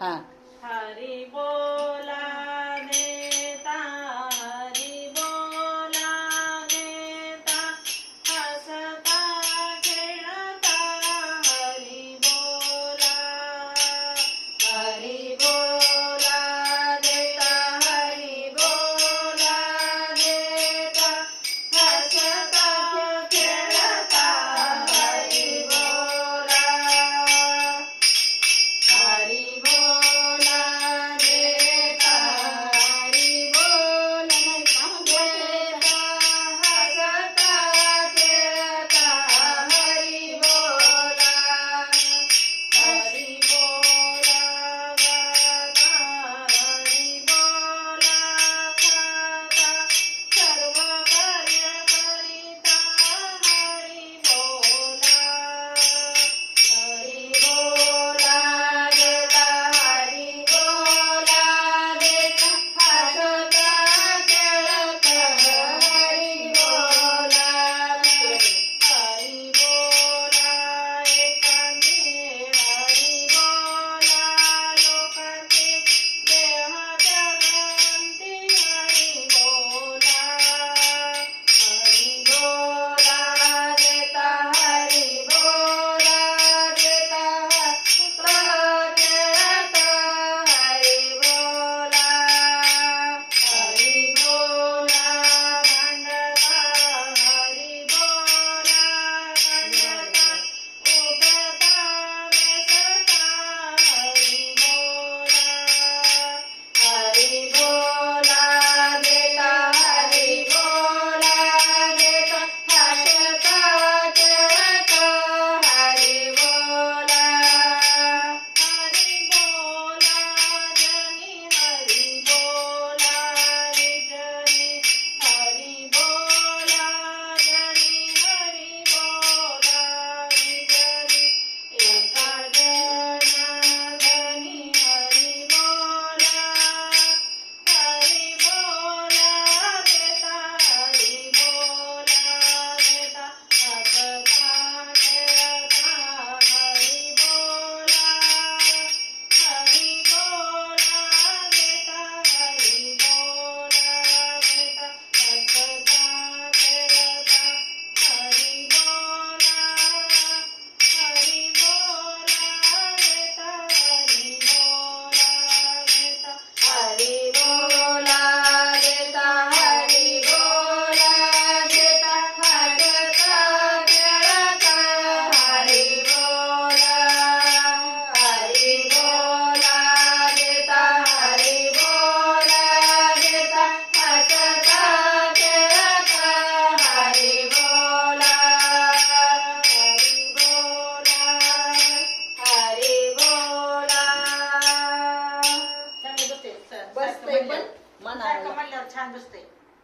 हा हरी बोला देता हरी बोला देता हसता खेळता हरी बोला देता हरी बोला देता हसता खेळता हरी बोला देता हरी बोला देता हसता खेळता हरी बोला गाता हरी बोला खाता सर्व कार्य करिता हरी बोला देता हरी बोला देता हसता खेळता हरी बोला एकांती हरी बोला लोकांची देह जगंती हरी बोला देता हरी बोला देता हसता खेळता हरी बोला भांडता हरी बोला खंडता उठता बेसता हरी बोला देता हरी बोला देता हसता खेळता हरी बोला जनी हरी बोला विजनी हरी बोला जनी हरी बोला विजनी एका जनार्दनी हरी बोला देता हरी बोला देता हसता खेळता हरी बोला देता हरी बोला देता हसता खेळता हरी बोला देता हरी बोला देता हरी बोला देता हरी बोला देता हसता खेळता हरी बोला देता हरी बोला देता हसता खेळता हरी बोला बसतंय पण मनाला म्हणल्यावर छान बसते.